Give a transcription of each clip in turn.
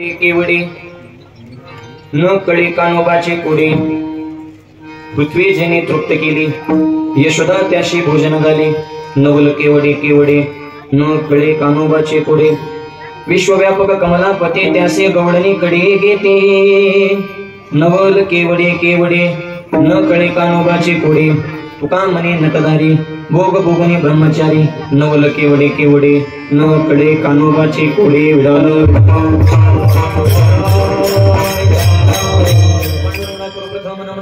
केवडे न कळे कानोबाचे कोडे पृथ्वी जेने तृप्त केली यशोदा त्याशी भोजन झाले नवल केवडे केवडे न कळे कानोबाचे कोडे विश्वव्यापक कमलापते त्यासे गवळणी कडे घेते नवल केवडे केवडे न कळे कानोबाचे कोडे तुका मने नटधारी भोग भोगणे ब्रह्मचारी नवल केवडे केवडे न कळे कानोबाचे कोडे विडाल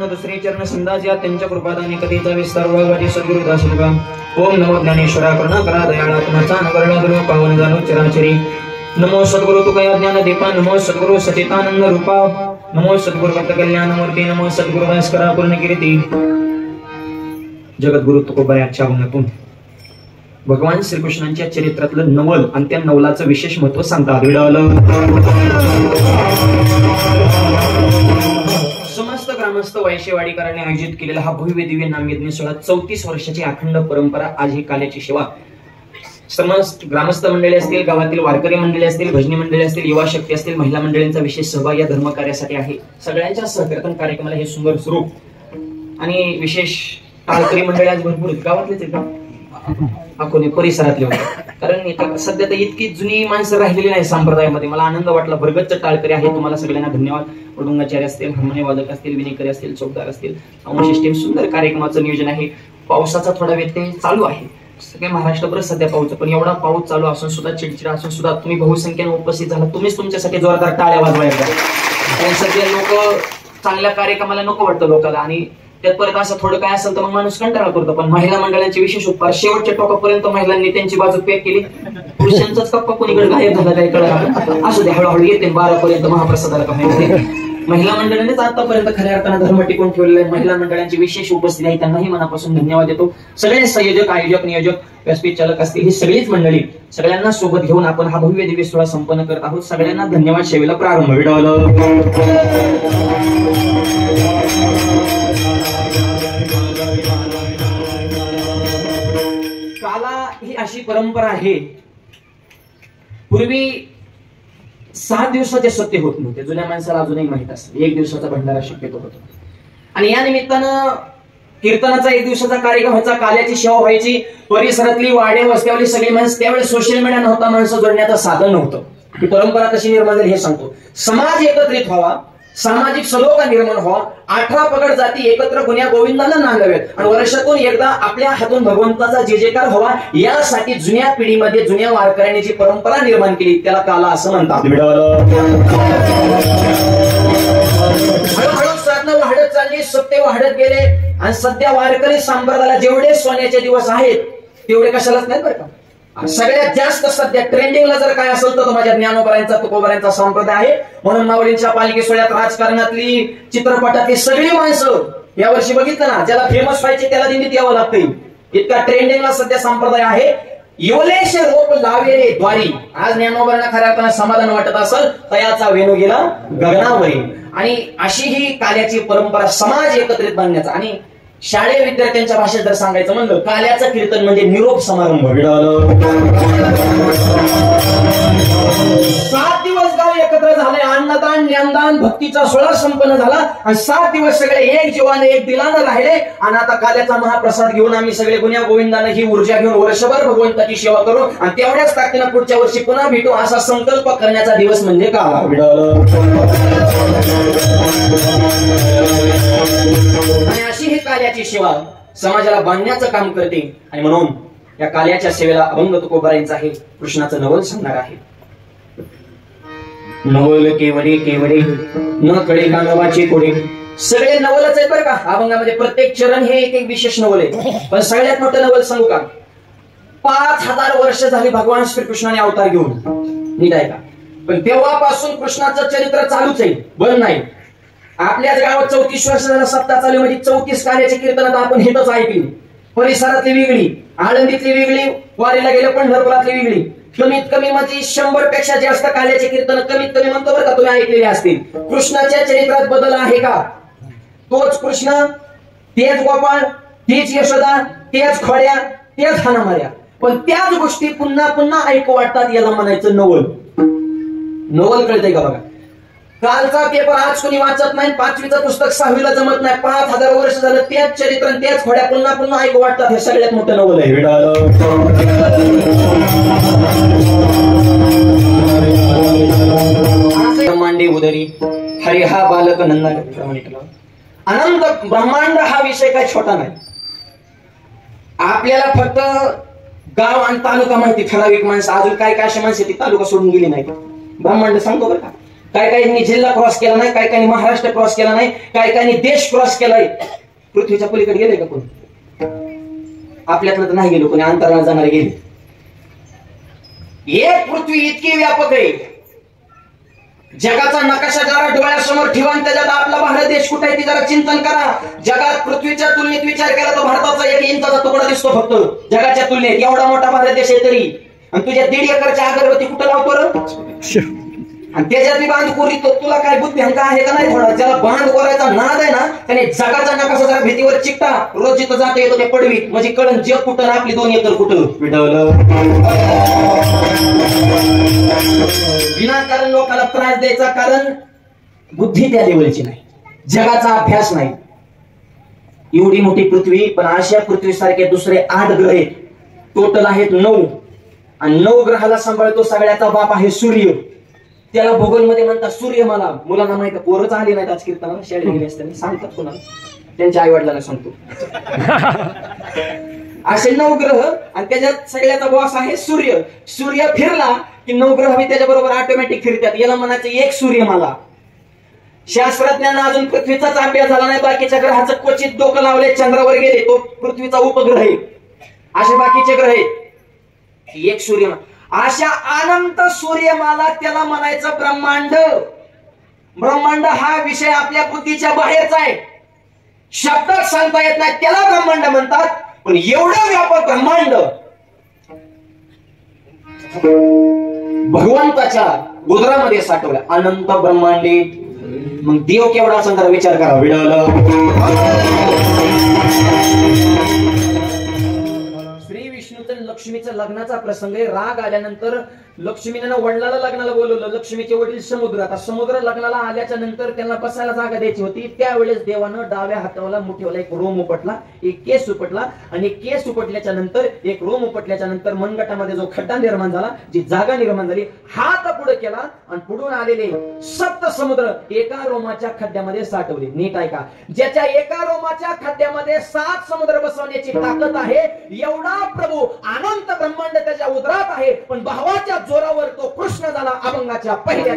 दुसरे चरण संदाच्या त्यांच्या कृपादाने कधीचा विस्तार व्हावा सद्गुरु दासोबा ओम नमो ज्ञानेश्वरा करुणा करा दयाळा तुमचा नगरला गुरु पावन जाणो चराचरी नमो सद्गुरु तुकया ज्ञान दीपा नमो सद्गुरु सचितानंद रूपा नमो सद्गुरु भक्त कल्याण मूर्ती नमो सद्गुरु भास्करा पूर्ण कीर्ती जगद्गुरु तुकोबाच्या भंगातून भगवान श्रीकृष्णांच्या चरित्रातलं नवल आणि त्या नवलाचं विशेष महत्व सांगतात समस्त ग्रामस्थ वैश्यवाडीकरांनी आयोजित केलेला हा भव्य दिव्य नामयज्ञ सोहळा 34 वर्षाची अखंड परंपरा आज ही काल्याची सेवा समस्त ग्रामस्थ मंडळी असतील गावातील वारकरी मंडळी असतील भजनी मंडळी असतील युवा शक्ती असतील महिला मंडळींचा विशेष सहभाग या धर्म कार्यासाठी आहे सगळ्यांच्या सहकीर्तन कार्यक्रमाला हे सुंदर स्वरूप आणि विशेष टाळकरी मंडळी आज भरपूर गावातलेच आहेत कोणी परिसरातले होते कारण सध्या तर इतकी जुनी माणसं राहिलेली नाही संप्रदायामध्ये मला आनंद वाटला भरगच्च टाळकरी आहे तुम्हाला सगळ्यांना धन्यवाद वडुंगाचार्य असतील हार्मोनियम वादक असतील विनेकरी असतील चौकदार असतील सिस्टीम सुंदर कार्यक्रमाचं नियोजन आहे पावसाचा थोडा व्यत्यय चालू आहे सगळे महाराष्ट्रभर सध्या पाऊस पण एवढा पाऊस चालू असून सुद्धा चिडचिड असून सुद्धा तुम्ही बहुसंख्येने उपस्थित झाला तुम्हीच तुमच्यासाठी जोरदार टाळ्या वाजवायच्या कारण सध्या लोक चांगल्या कार्यक्रमाला नको वाटतं लोकांना आणि त्यात परत असं थोडं काय असेल तर मग माणूस कंटाळा करतो पण महिला मंडळांचे विशेष उपहार शेवटच्या टोकापर्यंत महिलांनी त्यांची बाजू पॅक केली पुरुषांचाच कप्पा कोणीकडे गायब झाला काही कळलं असू दे हळूहळू येते 12 पर्यंत महाप्रसादाला कमाई महिला मंडळांनीच आतापर्यंत खऱ्या अर्थानं धर्म टिकून ठेवलेला आहे महिला मंडळांची विशेष उपस्थिती आहे त्यांनाही मनापासून धन्यवाद देतो सगळे संयोजक आयोजक नियोजक व्यासपीठ चालक असतील ही सगळीच मंडळी सगळ्यांना सोबत घेऊन आपण हा भव्य दिव्य सोहळा संपन्न करत आहोत सगळ्यांना धन्यवाद सेवेला प्रारंभ काला ही अशी परंपरा आहे पूर्वी 7 दिवसाचे सत्य होत नव्हते जुन्या माणसाला अजूनही माहित असतं 1 दिवसाचा भंडारा शक्यतो होतो आणि या निमित्तानं कीर्तनाचा 1 दिवसाचा कार्यक्रम व्हायचा काल्याची सेवा व्हायची परिसरातली वाडे वस्त्यावरली सगळी माणसं त्यावेळेस सोशल मीडिया नव्हता माणसं जोडण्याचं साधन नव्हतं ही परंपरा कशी निर्माण झाली हे सांगतो समाज एकत्रित व्हावा सामाजिक सलोखा निर्माण व्हावा 18 पगड जाती एकत्र गुन्ह्या गोविंदाला नांदाव्यात आणि वर्षातून एकदा आपल्या हातून भगवंताचा जे जयकार व्हावा यासाठी जुन्या पिढीमध्ये जुन्या वारकऱ्यांनी जी परंपरा निर्माण केली त्याला काला असं म्हणतात हळूहळू साधना वाढत चालली सत्य वाढत गेले आणि सध्या वारकरी संप्रदायाला जेवढे सोन्याचे दिवस आहेत तेवढे कशालाच नाहीत बरं का सगळ्यात जास्त सध्या ट्रेंडिंगला जर काय असेल तर माझ्या ज्ञानोबरांचा तुकोबरांचा संप्रदाय आहे म्हणून माऊलींच्या पालखी सोहळ्यात राजकारणातली चित्रपटातली सगळी माणसं यावर्षी बघितलं ना ज्याला फेमस व्हायचे त्याला दिंडीत यावं लागतं इतका ट्रेंडिंगला सध्या संप्रदाय आहे योलेश रोप लावेले द्वारी आज ज्ञानोबरांना खऱ्या अर्थानं समाधान वाटत असेल तयाचा वेणू गेला गगनावरी आणि अशी ही काल्याची परंपरा समाज एकत्रित बांधण्याचा आणि शाळेय विद्यार्थ्यांच्या भाषेत जर सांगायचं म्हणलं काल्याचं कीर्तन म्हणजे निरोप समारंभ 7 दिवस गाव एकत्र झाले अन्नदान ज्ञानदान भक्तीचा सोहळा संपन्न झाला आणि 7 दिवस सगळे एक जीवाने एक दिलानं राहिले आणि आता काल्याचा महाप्रसाद घेऊन आम्ही सगळे गुन्ह्या गोविंदानं ही ऊर्जा घेऊन वर्षभर भगवंताची सेवा करू आणि तेवढ्याच ताकदीनं पुढच्या वर्षी पुन्हा भेटू असा संकल्प करण्याचा दिवस म्हणजे काला आणि अशी ही काल्याची सेवा समाजाला बांधण्याचं काम करते आणि म्हणून या काल्याच्या सेवेला अभंग तुकोबारांचा आहे कृष्णाचं नवल सांगणार आहे नवल केवडे केवडे न कळे कानोबाचे कोडे सगळे नवलच आहे बरं का अभंगामध्ये प्रत्येक चरण हे एक विशेष नवल आहे पण सगळ्यात मोठं नवल सांगू का 5000 वर्ष झाली भगवान श्रीकृष्णाने अवतार घेऊन नीट आहे का पण तेव्हापासून कृष्णाचं चरित्र चालूच आहे बंद नाही आपल्याच गावात 34 वर्ष झाला सप्ताह चालू म्हणजे 34 काल्याचे कीर्तनात आपण हेच ऐकली परिसरातली वेगळी आळंदीतली वेगळी वारीला गेलं पंढरपुरातली वेगळी कमीत कमी म्हणजे 100 पेक्षा जास्त काल्याचे कीर्तन कमीत कमी म्हणतो बरं का तुम्ही ऐकलेले असतील कृष्णाच्या चरित्रात बदल आहे का तोच कृष्ण तेच गोपाळ तीच यशोदा तेच खोड्या तेच हाणामाऱ्या पण त्याच गोष्टी पुन्हा पुन्हा ऐकू वाटतात याला म्हणायचं नवल नोवल कळतंय का बघा. कालचा पेपर आज कोणी वाचत नाही, 5वीचं पुस्तक 6वीला जमत नाही, 5000 वर्ष झालं त्याच चरित्र त्याच खोड्या पुन्हा पुन्हा ऐकू वाटतात. हे सगळ्यात मोठं नवल आहे. ब्रह्मांडे उदरी हरी हा बालक नंदा. अनंत ब्रह्मांड हा विषय काय छोटा नाही. आपल्याला फक्त गाव आणि तालुका माहिती, ठराविक माणसं, अजून काय काय अशी माणसं ती तालुका सोडून गेली नाही. ब्रह्मांड सांगतो बरं का. काय काहींनी जिल्हा क्रॉस केला नाही, काय काहींनी महाराष्ट्र क्रॉस केला नाही, काय काहींनी देश क्रॉस केलाय. पृथ्वीच्या पलीकडे गेले का कोणी? आपल्यातलं तर नाही गेलो कोणी, अंतराळात जाणारे गेले. एक पृथ्वी इतकी व्यापक आहे, जगाचा नकाशा जरा डोळ्यासमोर ठेवा आणि त्याच्यात आपला भारत देश कुठे आहे ते जरा चिंतन करा. जगात पृथ्वीच्या तुलनेत विचार केला तर भारताचा 1 इंचाचा तुकडा दिसतो फक्त जगाच्या तुलनेत. एवढा मोठा भारत देश आहे तरी. आणि तुझ्या 1.5 एकरच्या अगरबत्ती कुठं लावतो र? आणि त्याच्यातली बांध कोरी, तर तुला काय बुद्धिहंका आहे का नाही थोडा? ज्याला बांध कोरायचा नाद आहे ना, त्याने जगाचा नकाशा जरा भीतीवर चिकटा. रोज जिथं जाता येतो ते पडवीत, म्हणजे कळण जग कुठं ना आपली 2 एकर कुठं. विनाकारण लोकांना त्रास द्यायचा, कारण बुद्धी त्या लेवलची नाही, जगाचा अभ्यास नाही. एवढी मोठी पृथ्वी, पण अशा पृथ्वीसारखे दुसरे 8 ग्रह आहेत. टोटल आहेत 9. आणि 9 ग्रहाला सांभाळतो सगळ्याचा बाप आहे सूर्य. त्याला भूगोल मध्ये म्हणतात सूर्यमाला. मुलांना माहिती, पोरच आली नाही आज कीर्तनाला, शाळेत गेले असताना सांगतात कोणाला, त्यांच्या आई वडिलांना सांगतो. असे 9 ग्रह आणि त्याच्यात सगळ्याचा बॉस आहे सूर्य. सूर्य फिरला की 9 ग्रह त्याच्या बरोबर ऑटोमॅटिक फिरतात. याला म्हणायचं एक सूर्यमाला. शास्त्रज्ञांना अजून पृथ्वीचाच अभ्यास झाला नाही. बाकीच्या ग्रहाचं क्वचित डोकं लावले, चंद्रावर गेले, तो पृथ्वीचा उपग्रह आहे. असे बाकीचे ग्रह आहेत. एक सूर्यमाला, अशा अनंत सूर्यमाला, त्याला म्हणायचं ब्रह्मांड. ब्रह्मांड हा विषय आपल्या बुद्धीच्या बाहेरचा आहे, शब्दात सांगता येत नाही, त्याला ब्रह्मांड म्हणतात. पण एवढं व्यापक ब्रह्मांड भगवंताच्या उदरामध्ये साठवलं, अनंत ब्रह्मांडे. मग देव केवढा असेल तर विचार करा. लक्ष्मीचं लग्नाचा प्रसंग आहे. राग आल्यानंतर लक्ष्मीनं वडिलाला लग्नाला बोलवलं. लक्ष्मीचे वडील समुद्र. आता समुद्र लग्नाला आल्याच्या नंतर त्यांना बसायला जागा द्यायची होती. त्यावेळेस देवानं डाव्या हाताला मुठीवाला एक रोम उपटला, एक केस उपटला. आणि केस उपटल्याच्या नंतर, एक रोम उपटल्याच्या नंतर मनगटामध्ये जो खड्डा निर्माण झाला, जी जागा निर्माण झाली, हात पुढे केला आणि पुढून आलेले 7 समुद्र एका रोमाच्या खड्ड्यामध्ये साठवले. नीट ऐका, ज्याच्या एका रोमाच्या खड्ड्यामध्ये 7 समुद्र बसवण्याची ताकद आहे, एवढा प्रभू अनंत ब्रह्मांड त्याच्या उदरात आहे. पण भावाच्या जोरावर तो कृष्ण झाला अभंगाच्या पहिल्या.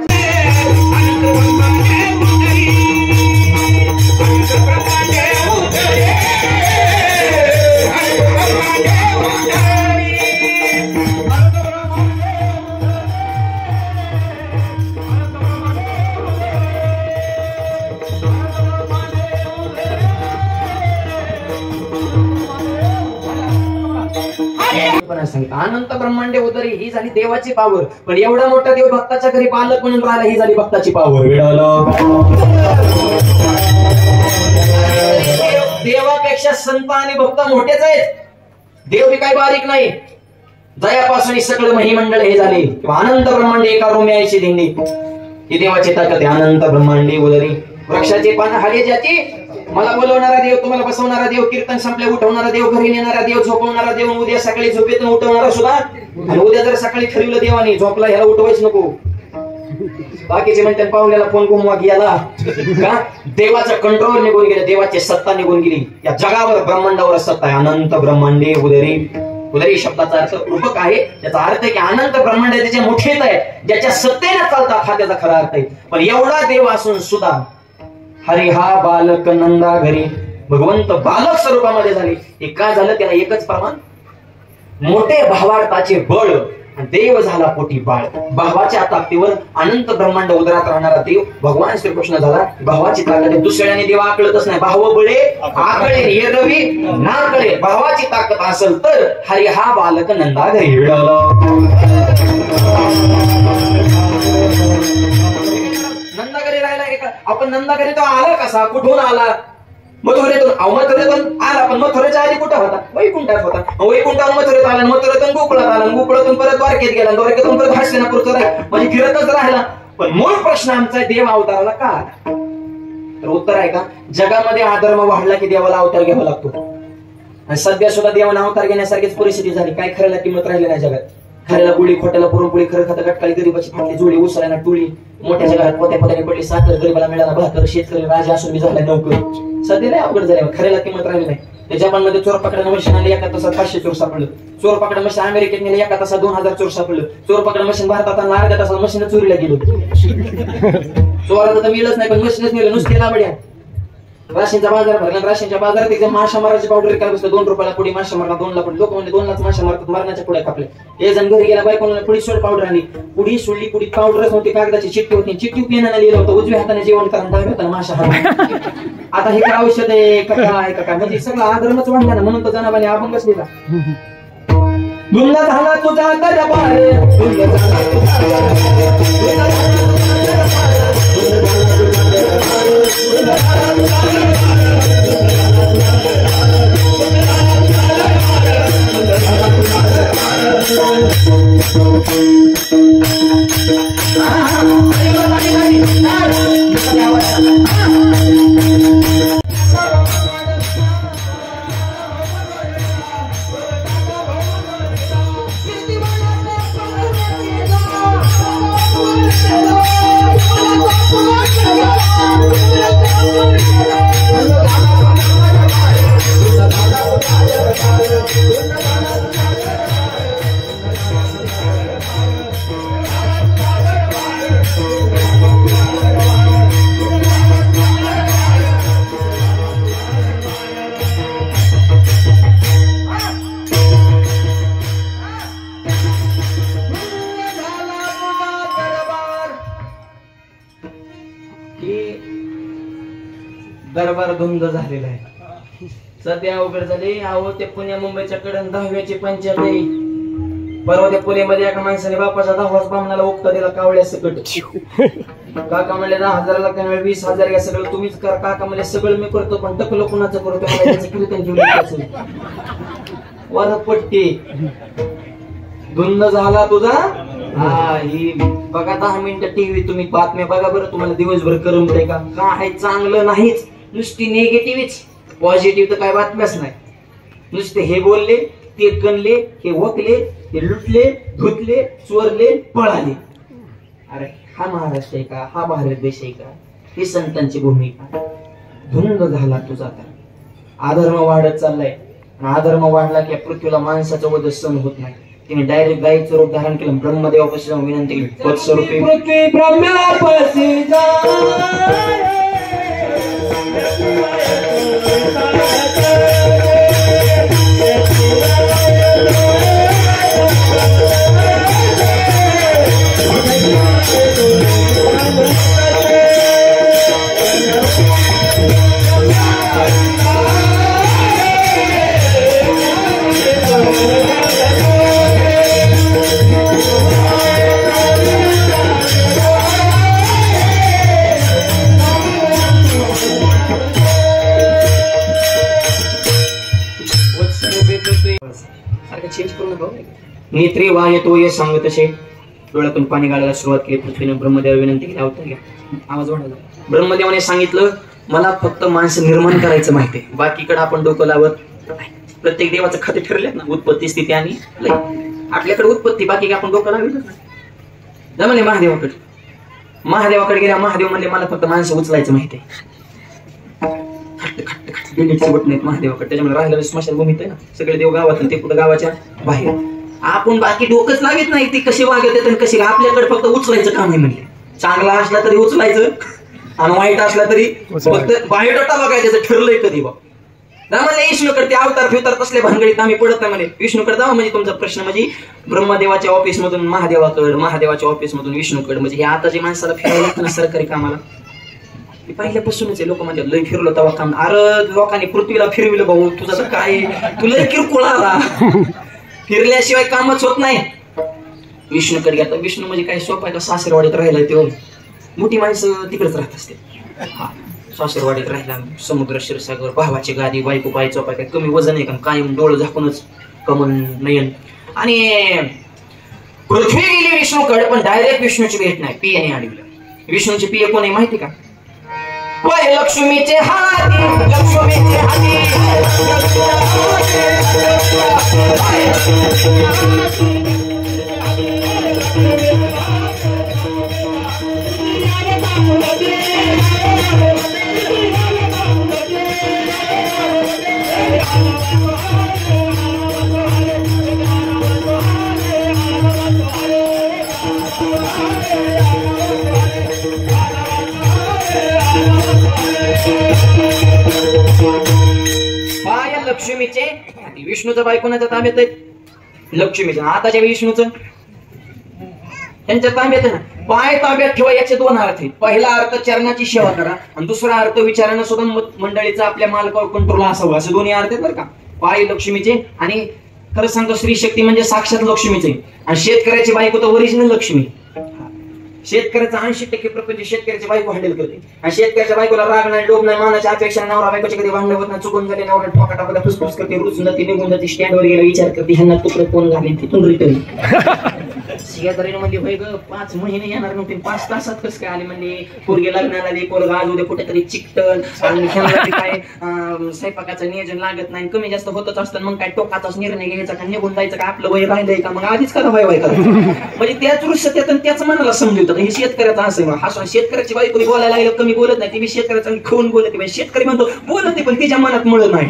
अनंत ब्रह्मांडे उदरी ही झाली देवाची पावर. पण एवढा मोठा देव भक्ताच्या घरी पालक म्हणून राहिला, ही झाली भक्ताची पावर. देवापेक्षा संत आणि भक्त मोठेच आहेत. देव बी काही बारीक नाही. दयापासून सगळं महिमंडळ हे झाले. अनंत ब्रह्मांडे एका रोम्याची दिंडी, ही देवाची ताकद आहे. अनंत ब्रह्मांडे उदरी. वृक्षाचे पान हाले ज्याची, मला बोलवणारा देव, तुम्हाला बसवणारा देव, कीर्तन संपले उठवणारा देव, घरी नेणारा देव, झोपवणारा देव, उद्या सकाळी झोपेतून उठवणारा सुद्धा. आणि उद्या जर सकाळी ठरवलं देवाने झोपला, ह्याला उठवायच नको. बाकीचे म्हणतात पाहुण्याला फोन करून गेला का, देवाचा कंट्रोल निघून गेला, देवाची सत्ता निघून गेली. या जगावर ब्रह्मांडावर सत्ता आहे. अनंत ब्रह्मांडे उदरी. उदरी शब्दाचा अर्थ रूपक आहे. त्याचा अर्थ आहे की अनंत ब्रह्मांड त्याच्या मोठेच आहे, ज्याच्या सत्तेने चालतात, हा त्याचा खरा अर्थ आहे. पण एवढा देव असून सुद्धा हरी हा बालक नंदा घरी. भगवंत बालक स्वरूपामध्ये झाले. हे का झालं? त्याला एकच प्रमाण, मोठे भावार्थाचे बळ, आणि देव झाला पोटी बाळ. भावाच्या ताकदीवर अनंत ब्रह्मांड उदरात राहणारा देव भगवान श्रीकृष्ण झाला. भावाची ताकद दुसऱ्याने देव आकळतच नाही. भाव बळे आकळे हे रवी ना कळे. भावाची ताकद असेल तर हरी हा बालक नंदा घरी. नंदाघरी राहिला. आपण नंदाघरी तो आला कसा, कुठून आला? मथुरेतून मथुरेतून आला, पण मथुरेच्या आधी कुठं होता? वैकुंठात होता. वैकुंठातून मथुरेत आला, मथुरेतून गोकुळात आला, गोकुळातून परत द्वारकेत गेला, द्वारकेतून परत हस्तिनापूरचा राहिला, म्हणजे फिरतच राहिला. पण मूळ प्रश्न आमचा देव अवताराला का आला? तर उत्तर आहे का, जगामध्ये अधर्म वाढला की देवाला अवतार घ्यावा लागतो. आणि सध्या सुद्धा देवाला अवतार घेण्यासारखीच परिस्थिती झाली. काय खऱ्याला किंमत राहिली नाही जगात. खऱ्याला पुळी, खोट्याला पुरणपोळी, खरं खाता गटकाळी, गरीबाची फाटली जोडी, उसळ्याला टोळी, मोठ्याच्या घरात पोत्या पोत्याने पडली साखर, गरीबाला मिळाला भाकर, शेतकरी राजा असून मी झाला नोकर. सध्या लय अवघड झाले, खऱ्याला किंमत राहिली नाही. त्या जपानमध्ये चोर पकडा मशीन आली, एका तासात 500 चोर सापडलं. चोर पकडा मशीन अमेरिकेत नेले, एका तासात 2000 चोर सापडलं. चोर पकडा मशीन भारतात आणलं, अर्ध्या तासात मशीन चोरीला गेलो. चोराला तर मिळलंच नाही, पण मशीनच नेलं नुसते लाबड्या. राशींचा बाजार भरला, राशींच्या बाजारात एकदम माशा मारायची पावडर विकायला बसलं. 2 रुपयाला पुढे माशा मारला, 2 ला पुढे. लोक म्हणजे 2 लाच माशा मारतात, मारण्याच्या पुढे कापले. एक जण घरी गेला, बायकोला पुढे सोड पावडर आणली, पुढी सोडली, पुढी पावडरच होती, कागदाची चिठ्ठी होती, चिठ्ठी पेनाने लिहिलं होतं, उजव्या हाताने जेवण करा, डाव्या हाताने माशा हात. आता हे काय औषध आहे का काय का काय, म्हणजे सगळं आधर्मच वाढला ना. म्हणून तर जनाबाने अभंगच लिहिला, धुंदा झाला तुझा दरबार, धुंदा झाला दरबार धुंद झालेला आहे. सध्या अवघड झाले. अहो ते पुण्या मुंबईच्या कडन 10व्याची पंचायत आहे. परवा त्या पुण्यामध्ये एका माणसाने बापाचा 10वाच बामणाला उक्ता दिला कावळ्या सकट. काका म्हणले 10,000ला काय 20,000 घ्या, सगळं तुम्हीच करा. काका म्हणले सगळं मी करतो, पण टकलं कुणाचं करतो, कीर्तन घेऊन वरपट्टी. धुंद झाला तुझा. हा ही बघा 10 मिनिटं टीव्ही तुम्ही बातम्या बघा बरं, तुम्हाला दिवसभर करमत आहे का? काय चांगलं नाहीच, नुसती निगेटिव्हच. पॉझिटिव्ह तर काय बातम्याच नाही. नुसते हे बोलले, ते कणले, हे वकले, हे लुटले, धुतले, चोरले, पळाले. अरे हा महाराष्ट्र आहे का? हा भारत देश आहे का? ही संतांची भूमिका. धुंद झाला तुझा. तर अधर्म वाढत चाललाय. अधर्म वाढला की पृथ्वीला माणसाचं वध सहन होत नाही. तिने डायरेक्ट गायीचं रूप धारण केलं. ब्रह्मदेवापाशी जाऊन विनंती केली, पत्स्वरूपी पृथ्वी ब्रह्मापाशी जा. चेंज करू नका. नेत्री वा येतो ये सांगत असे डोळ्यातून पाणी गाळायला सुरुवात केली. पृथ्वीने ब्रह्मदेवाला विनंती केली, अवतार घ्या. आवाज वाढवला. ब्रह्मदेवाने सांगितलं, मला फक्त माणसं निर्माण करायचं माहिती आहे, बाकीकडे आपण डोकं लावत. प्रत्येक देवाचं खाते ठरलेत ना, उत्पत्ती, स्थिती आणि लय. आपल्याकडे उत्पत्ती, बाकी आपण डोकं लावतच नाही. म्हणले महादेवाकडे गेल्या. महादेव म्हणले, मला फक्त माणसं उचलायचं माहिती आहे. डिलीटचे बटन आहेत महादेवाकडे, त्याच्यामुळे राहिलं स्मशानभूमीत आहे ना. सगळे देव गावात, ते कुठं गावाच्या बाहेर. आपण बाकी डोकंच लावित नाही. ती कशी वागत आणि कशी. आपल्याकडे फक्त उचलायचं काम आहे. म्हणले चांगला असला तरी उचलायचं, आणि वाईट असला तरी फक्त बायोडाटा बघायचं. त्याचं ठरलंय कधी बा. म्हणले विष्णूकडे ते अवतार फिवतार तसले भानगडीत आम्ही पडत नाही. म्हणे विष्णूकडे जावा. म्हणजे तुमचा प्रश्न म्हणजे ब्रह्मदेवाच्या ऑफिस मधून महादेवाकडे, महादेवाच्या ऑफिस मधून विष्णूकडे. म्हणजे हे आता जे माणसाला फिरायला लागतं ना सरकारी कामाला, पहिल्यापासूनच लोक म्हणजे लय फिरलो तेव्हा काम. अरे लोकांनी पृथ्वीला फिरविलं भाऊ, तुझं काय तुला किरकोळ आला. फिरल्याशिवाय कामच होत नाही. विष्णूकडे गेला. विष्णू म्हणजे काय सोपं आहे का? सासरवाडीत राहिलाय तो. मोठी माणसं तिकडेच राहत असते. हा, सासरवाडीत राहिला, समुद्र क्षीरसागर, भावाची गादी, बायको पायचो काय कमी वजन आहे का, कायम डोळं झाकूनच कमन नयन. आणि पृथ्वी गेली विष्णूकडे, पण डायरेक्ट विष्णूची भेट नाही, पियाने अडवलं. विष्णूची पिय कोण आहे माहिती का? लक्ष्मीचे हाती, लक्ष्मीचे हाती, लक्ष्मीचे विष्णूचं बाई कोणाच्या ताब्यात आहे? लक्ष्मीचं. आताच्या विष्णूचं त्यांच्या ताब्यात आहे ना. पाय ताब्यात ठेवा याचे दोन अर्थ आहेत. पहिला अर्थ चरणाची सेवा करा आणि दुसरा अर्थ विचारानं सुद्धा मंडळीचा आपल्या मालकावर कंट्रोल असावा, असे दोन्ही अर्थ आहेत बरं का. पाय लक्ष्मीचे आणि खरं सांगतो स्त्री शक्ती म्हणजे साक्षात लक्ष्मीचे. आणि शेतकऱ्याची बायको तर ओरिजिनल लक्ष्मी. शेतकऱ्याचा 80% प्रपंच शेतकऱ्याची बायको हँडल करते. आणि शेतकऱ्याच्या बायकोला राग नाही, लोभ नाही, मानाच्या अपेक्षा नवरा बायकोच्या कधी भांडण होत नाही, चुकून झाले नवरा ठोका टाकला फुसफुस करते, रुसून जाते, निघून जाते, स्टँडवर गेला विचार करते ह्यांना तुकडे कोण घालेन, तिथून रिटर्न. शेजारीने म्हणजे होय ग 5 महिने येणार नव्हते, 5 तासात कसं काय आले म्हणजे पोरगे लग्नाला दे, पोरग आज उद्या कुठेतरी चिकटल आणि काय स्वयंपाकाचं नियोजन लागत नाही, कमी जास्त होतच असतं. मग काय टोकाचाच निर्णय घ्यायचा का, निघून जायचं का, आपलं वय राहिलंय का, मग आधीच करा वय करा. म्हणजे त्याच वृक्षत्यात त्याच मनाला समजवतात. हे शेतकऱ्याचं असं हा शेतकऱ्याची बायको बोलायला लागलं कमी बोलत नाही, ती शेतकऱ्याचा खून बोलते. शेतकरी म्हणतो बोलते पण तिच्या मनात मळत नाही.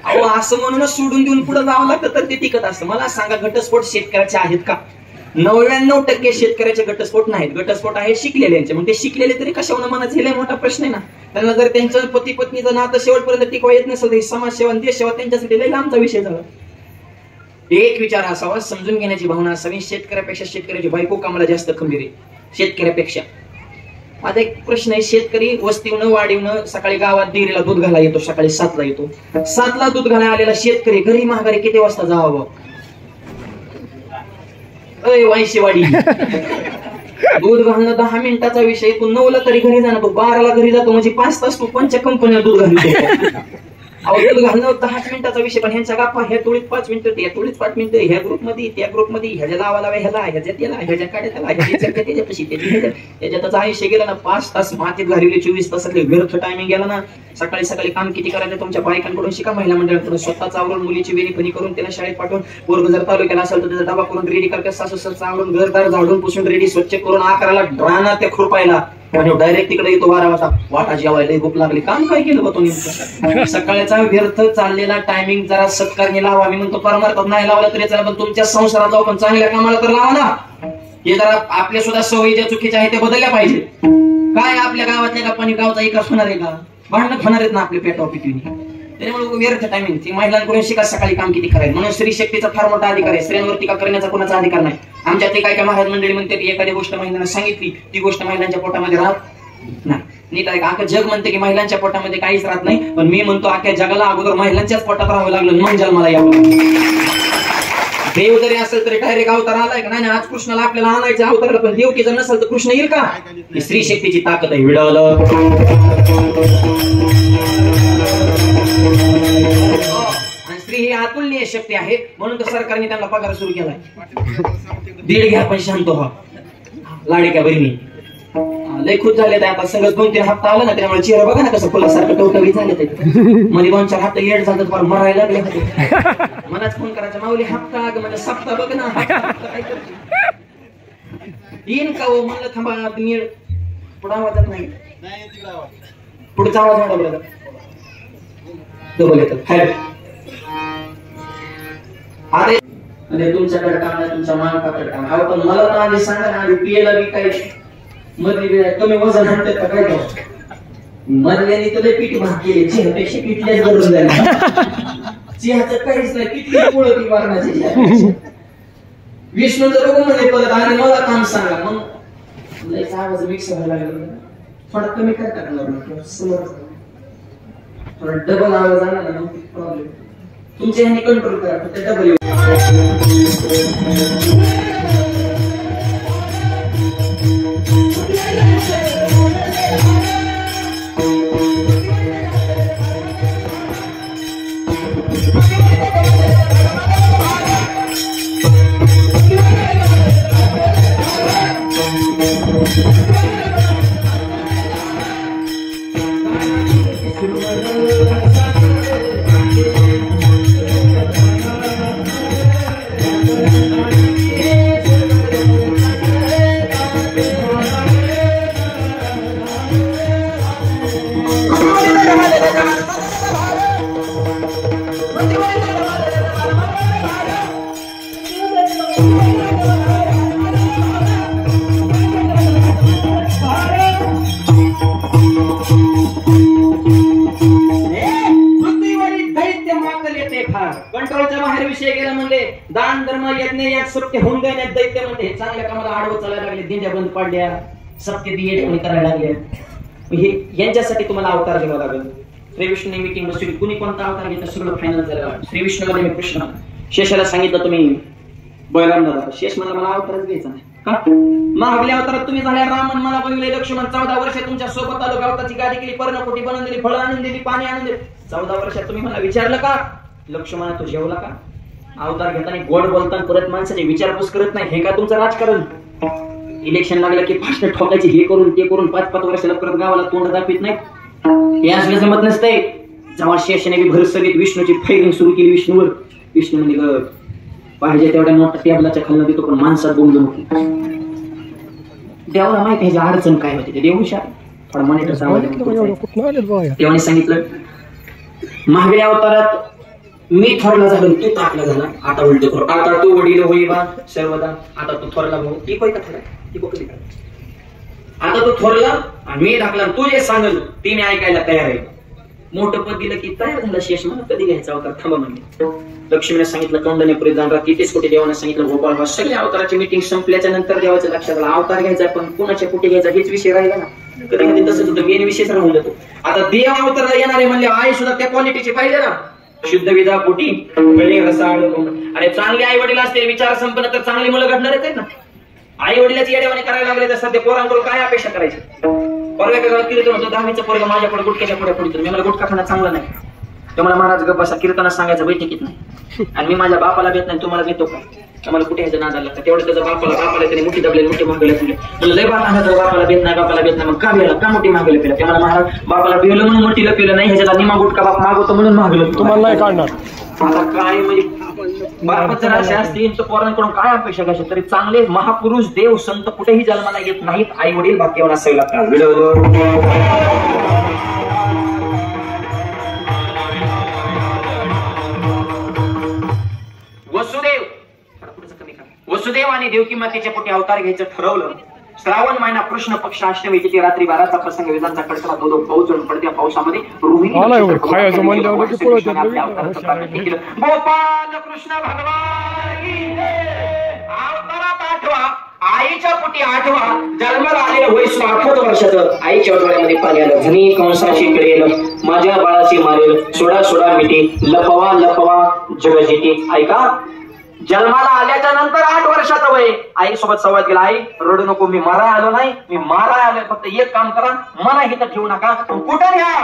अहो असं म्हणूनच सोडून देऊन पुढे जावं लागतं तर ते टिकत असतं. मला सांगा घटस्फोट शेतकऱ्याचे आहेत का? 99% शेतकऱ्याचे घटस्फोट नाहीत. घटस्फोट आहे शिकलेल्यांचे. मग ते शिकलेले तरी कशावर मनात हे मोठा प्रश्न आहे ना. त्यांना जर त्यांचं पती पत्नीचं नातं शेवटपर्यंत टिकवा येत नसेल, समाजसेवा देश सेवा त्यांच्यासाठी लई लांबचा विषय झाला. एक विचार असावा, समजून घेण्याची भावना असावी. शेतकऱ्यापेक्षा शेतकऱ्याची बायको कामाला जास्त खंबीर आहे शेतकऱ्यापेक्षा. माझा एक प्रश्न आहे, शेतकरी वस्तीवनं वाढीवनं सकाळी गावात डेअरीला दूध घाला येतो, सकाळी 7ला येतो. 7ला दूध घालायला आलेला शेतकरी घरी महागारी किती वाजता जावं? वायशेवाडी दूध घालणं 10 मिनिटाचा विषय. तू 9ला तरी घरी जाणार, तू 12ला घरी जातो म्हणजे 5 तास तू पंच कंपनीला दूध घालतो. दूध घालणं 10 मिनिटाचा विषय, पण ह्यांच्या गप्पा ह्या टोळीत 5 मिनिटं, त्या टोळीत 5 मिनिटं, ह्या ग्रुपमध्ये त्या ग्रुपमध्ये, ह्याच्या लावाला ह्याला, ह्याच्या त्याला, ह्याच्या काड्या त्याला, त्याच्यापाशी त्याच्यातच आयुष्य गेलं ना. 5 तास मातीत घालवले, 24 तासातले व्यर्थ टायमिंग गेला ना. सकाळी सकाळी काम किती करायचं तुमच्या बायकांकडून शिका, महिला मंडळाकडून. स्वतःच आवरून मुलीची वेणीफणी करून त्याला शाळेत पाठवून, पोरग जर तालुक्याला असेल तर त्याचा डबा करून रेडी करतात, सासू सासू आवरून घरदार झाडून पुसून रेडी स्वच्छ करून 11ला रानात त्या खुरपायला डायरेक्ट तिकडे येतो 12 वाजता. वाटा जेवायला भूक लागली, काम काय केलं बा तो नेमकं? सकाळचा व्यर्थ चाललेला टायमिंग जरा सत्कारने लावा. मी म्हणतो परमार्थात नाही लावला तरी चला, पण तुमच्या संसारात लावा, पण चांगल्या कामाला तर लावा ना. हे जरा आपल्या सुद्धा सवयी ज्या चुकीच्या आहेत ते बदलल्या पाहिजे. काय आपल्या गावातल्या गप्पांनी गावचा विकास होणार आहे का? भांडण होणार आहेत ना आपल्या पेटाव पिटवीने. त्यामुळे व्यर्थ टायमिंग. ती महिलांकडून शिका सकाळी काम किती करायचं. म्हणून स्त्री शक्तीचा फार मोठा अधिकार आहे. स्त्रियांवर टीका करण्याचा कोणाचा अधिकार नाही. आमच्यातली काय काय महाराज मंडळी म्हणते की एखादी गोष्ट महिलांना सांगितली ती गोष्ट महिलांच्या पोटामध्ये राहत नाही. नीट आहे का? अख्खं जग म्हणते की महिलांच्या पोटामध्ये काहीच राहत नाही, पण मी म्हणतो अख्ख्या जगाला अगोदर महिलांच्याच पोटात राहावं लागलं मग जन्माला यावं. देव जरी असेल तरी डायरेक्ट अवतार आलाय का नाही? आज कृष्णाला आपल्याला आणायचं अवतारला, पण देव की जर नसेल तर कृष्ण येईल का? ही स्त्री शक्तीची ताकद आहे. विडवलं स्त्री ही अतुलनीय शक्ती आहे. म्हणून तर सरकारने त्यांना पगार सुरू केलाय. 1.5 घ्या पण शांत व्हा. लाडक्या बहिणी लय खुश झाले. आता सगळं 2-3 हप्ता आला ना, त्यामुळे चेहरा बघा ना कसं फुलासारखं टवटवीत झाले. मध्ये 2-4 हप्ता लेट झालं फार मरायला लागले होते. मलाच फोन करायचा, माऊली हप्ता म्हणजे सप्ताह बघ ना, येईन का हो? म्हणलं थांबा पुढे आवाजात नाही, पुढचा आवाज वाढवला डबल येतात. अरे तुमच्याकडे काम नाही, तुमच्या मालकाकडे काम. अहो पण मला तर आधी सांगा ना, आधी पियला बी काय मधली कमी वजन आणतात का काय? मधल्याने तर पीठ भाग केले, चेहऱ्यापेक्षा पिठल्याच गरज झाली. चेहऱ्याचं काहीच नाही, किती पोळं ती मारण्याची. विष्णू जर बघून म्हणजे परत आणि मला काम सांगा, मग लयच आवाज मिक्स व्हायला लागला. थोडा कमी काय टाकणार, समोर थोडा डबल आवाज आला ना प्रॉब्लेम. तुमच्या ह्याने कंट्रोल करा, फक्त डबल. Yeah. धर्म यज्ञ यात सत्य होऊन गए दैत्य मध्ये चांगल्या कामाला आडवं चालायला लागले, दिंड्या बंद पाडल्या, सत्य दिये करायला लागले. हे यांच्यासाठी तुम्हाला अवतार घ्यावा लागेल. श्री विष्णू मीटिंग बसवली, कुणी कोणता अवतार घेतला सगळं फायनल झालं. श्री विष्णू मध्ये मी कृष्ण, शेषाला सांगितलं तुम्ही बळराम दादा, शेष म्हणला मला अवतारच घ्यायचा नाही का. महागल्या अवतारात तुम्ही झाल्या रामन, मला बनवले लक्ष्मण. 14 वर्ष तुमच्या सोबत आलो, गावताची गाडी केली, पर्णकोटी बनवून दिली, फळं आणून दिली, पाणी आणून दिले. 14 वर्षात तुम्ही मला विचारलं का लक्ष्मणा तू जेवला का. अवतार घेताना गोड बोलताना परत माणसाची विचारपूस करत नाही. हे का तुमचं राजकारण. इलेक्शन लागलं की फास्ट ठोकायची, हे करून ते करून 5-5 वर्षाला परत गावाला तोंड दाखवित नाही. हे असलं जमत नसतंय. जेव्हा शेषाने भरसरीत विष्णूची फायरिंग सुरू केली विष्णूवर, विष्णू म्हणजे पाहिजे तेवढ्या मोठ्या टेबलाच्या खालनं देतो पण माणसात बोंबलं नको. देवाला माहिती ह्याची अडचण काय होती. ते देऊशा थोडा मॉनिटर तेव्हा सांगितलं महागड्या अवतारात मी थोरला झालो, तू ताकला झाला, आता उलट थोर. आता तू वडील होई बा सर्वदा, आता तू थोरला भाऊ. ती कोय का थोडा ती कोकली का. आता तू थोरला आणि मी टाकला, तू जे सांगल ती मी ऐकायला तयार आहे. मोठं पद दिलं की तयार झाला शेष. मला कधी घ्यायचा अवतार थांबा म्हणले. लक्ष्मीने सांगितलं कौंडण्यपुरीत जाऊन राहा. 33 कोटी देवाने सांगितलं गोपाळ. सगळ्या अवताराची मीटिंग संपल्याच्या नंतर देवाच्या लक्षात आला अवतार घ्यायचा, पण कुणाच्या कुठे घ्यायचा हेच विषय राहिला ना. कधी कधी तसंच होतं, मेन विषयच राहून जातो. आता देव अवतार येणारे म्हणले आई सुद्धा त्या क्वालिटीचे पाहिजे ना. शुद्ध विधा पोटी अरे चांगले आई वडील असतील, विचार संपन्न, तर चांगली मुलं घडणारच आहेत ना. आई वडिलाची येडेवाणी करायला लागले तर सध्या पोरांकडून काय अपेक्षा करायची. परवा एका गावात कीर्तन होतं, 10वीचं पोरगं माझ्याकडे गुटक्याच्या पुढे पडतो. मी मला गुटखा खाणं चांगलं नाही. तुम्हाला महाराज गप्प बसा, कीर्तनात सांगायचं बैठकीत नाही. आणि मी माझ्या बापाला भेट नाही, तुम्हाला भेटतो का. आम्हाला कुठे यायचं नादाला लागतं. तेवढं त्याचा बापाला त्याने मुठी दाबले, मुठी मागले तुले लय बापाला भेट नाही, बापाला भेट नाही. मग का भेटला, का मोठी मागले पिला. ते मला महाराज बापाला पिवलं म्हणून मोठीला पिलं नाही, ह्याच्यात निमा गुटका बाप मागवतो म्हणून मागलं. तुम्हाला नाही काढणार. आता काय म्हणजे बाप जर असे असतील तर पोरांकडून काय अपेक्षा करायची. तरी चांगले महापुरुष देव संत कुठेही जन्माला येत नाहीत, आई वडील बाकीवर असावे लागतात. वसुदेव आणि देवकी मातेच्या पोटी अवतार घ्यायचं ठरवलं. श्रावण महिना कृष्ण पक्ष अष्टमी तिथी रात्री 12चा प्रसंग, विजांचा कडकडा धो पाऊस जण पडत्या पावसामध्ये गोपाल कृष्ण भगवान अवतारात 8वा, आईच्या पोटी 8वा, जन्माला आलेलं वय 8 वर्षाचं. आईच्या डोळ्यामध्ये पाणी आलं. धनी कंसाची कळेल, माझ्या बाळाची मारेल, सोडा सोडा मिठी, लपवा लपवा जग जिती. ऐका, जन्माला आल्याच्या नंतर 8 वर्षाचं वय. आई सोबत संवाद केला, आई रडू नको, मी मारा आलो नाही, मी मारा आलोय. फक्त एक काम करा, मला इथं ठेवू नका, कुठं घ्या.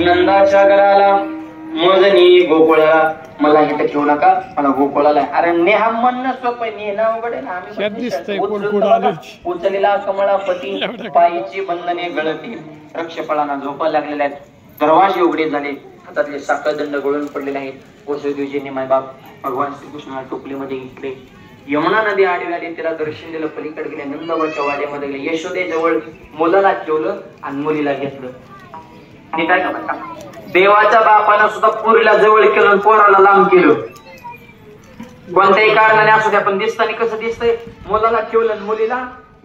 नंदाच्या घराला मजनी गोकुळाला, मला इथं ठेवू नका, मला गोकुळाला. अरे नेहा म्हणणं सोपं, नेहा अवघड आहे ना. उचलेला कमळापती, पायीची बंधने गळती, रक्षपळांना झोपा लागलेल्या आहेत. दरवाजे उघडे झाले, हातातले साखळदंड गळून पडलेले आहेत. वसुदेवजींनी मायबाप भगवान श्रीकृष्णाला टोपलीमध्ये घेतले. यमुना नदी आडवी आली, तिला दर्शन दिलं. पलीकडे गेल्या नंदवरच्या वाड्यामध्ये गेले. यशोदेजवळ मुलाला ठेवलं आणि मुलीला घेतलं. आणि काय का देवाच्या बापानं सुद्धा पोरीला जवळ केलं, पोराला लांब केलं. कोणत्याही कारणाने असू द्या, पण दिसताना कसं दिसतंय, मुलाला ठेवलं मुलीला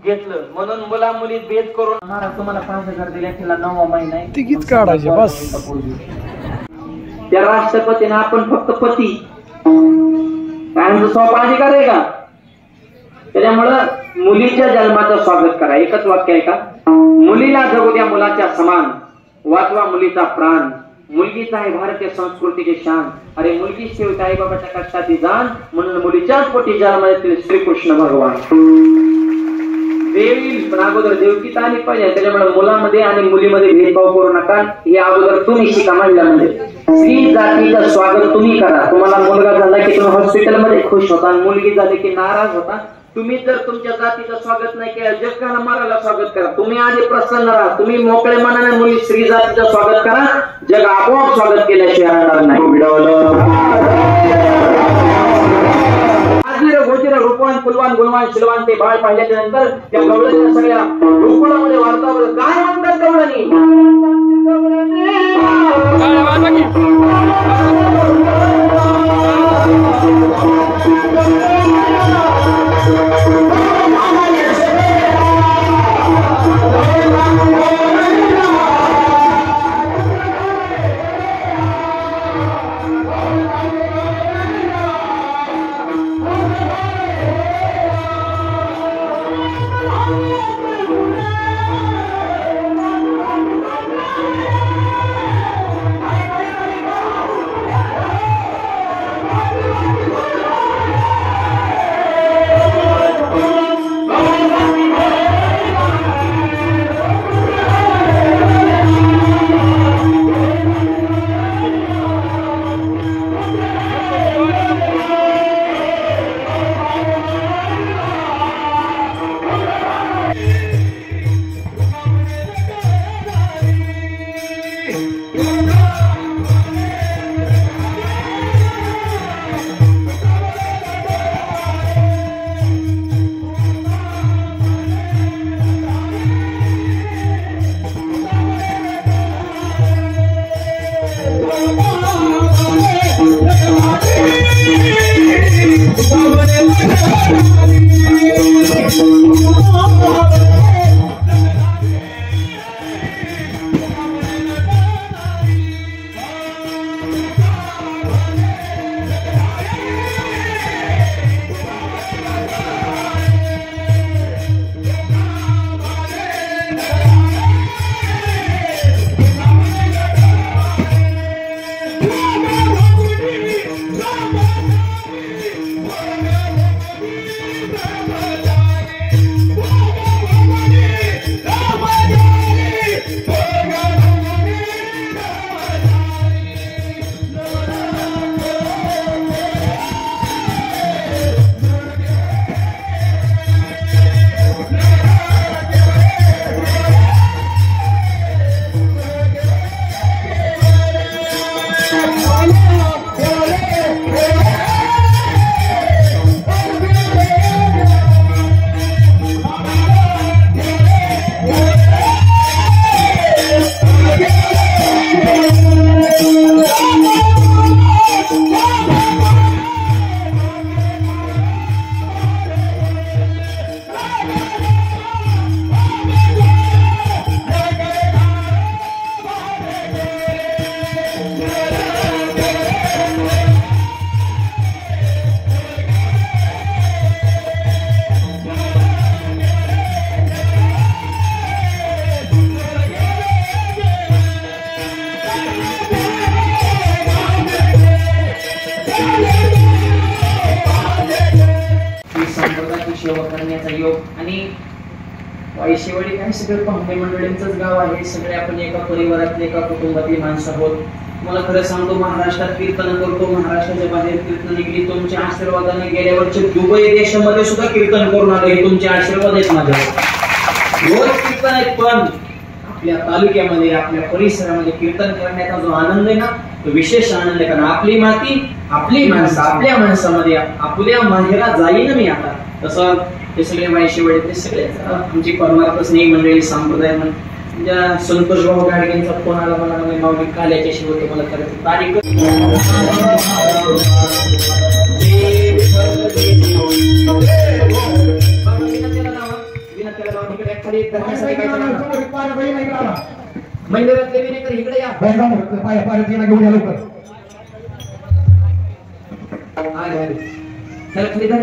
घेतलं. म्हणून मुला मुलीत भेद करून तुम्हाला 5,000 दिले, तिला 9वा महिना आहे, तिकीट काढायचे बस. त्या राष्ट्रपतीने आपण फक्त पती स्वतः अधिकार आहे का. त्याच्यामुळं मुलीच्या जन्माचं स्वागत करा. एकच वाक्य आहे का, मुलीला जगू द्या मुलाच्या समान, वाचवा मुलीचा प्राण, मुलगीच आहे भारतीय संस्कृतीची शान. अरे मुलगी शेवटी आई बाबाच्या कष्टाची जाण, म्हणून मुलीच्याच पोटी जन्मातील श्रीकृष्ण भगवान. देवी पण अगोदर देवकीत आली पाहिजे, त्याच्यामुळे मुलामध्ये आणि मुलीमध्ये भेदभाव करू नका. हे अगोदर तुम्ही शिका. म्हणल्यामध्ये स्त्री जातीचं स्वागत तुम्ही करा. तुम्हाला मुलगा झाला की तुम्ही हॉस्पिटलमध्ये खुश होता, मुलगी झाली की नाराज होता. तुम्ही जर तुमच्या जातीचं स्वागत नाही केलं, जगाला मारायला स्वागत करा. तुम्ही आधी प्रसन्न राहा, तुम्ही मोकळे मनाने मुली स्त्री जातीचं स्वागत करा. जग आपोआप स्वागत केल्याशिवाय राहणार नाही. रूपवान फुलवान गुणवान शिलवान ते बाळ पाहिल्याच्या नंतर त्या गवळणीच्या सगळ्या रूपणामध्ये वार्तावर काय म्हणतात गवळणी. वायशेवाडी काय सगळं पाहुणे मंडळींचंच गाव आहे. सगळे आपण एका परिवारातले एका कुटुंबातली माणसं आहोत. मला खरं सांगतो, महाराष्ट्रात कीर्तन करतो, महाराष्ट्राच्या बाहेर कीर्तन निघली. तुमच्या आशीर्वादाने गेल्या वर्षी दुबई देशामध्ये सुद्धा कीर्तन करून आले. हे तुमचे आशीर्वाद आहेत माझ्यावर. रोज कीर्तन आहेत, पण आपल्या तालुक्यामध्ये आपल्या परिसरामध्ये कीर्तन करण्याचा जो आनंद आहे ना, तो विशेष आनंद आहे. कारण आपली माती आपली माणसं, आपल्या माणसामध्ये आपल्या माहेरा जाईन मी आता. तसं हे सगळे वायशेवाडीतले सगळे आमची परमार्थ स्नेही मंडळी संप्रदाय म्हणजे संतोष भाऊ गाडगेंचा फोन आला मला, म्हणजे माऊली काल्याच्या शिवाय तुम्हाला करायचं तारीख मंदिरातले विनेकर इकडे या. घेऊन या लवकर. चल खरीदार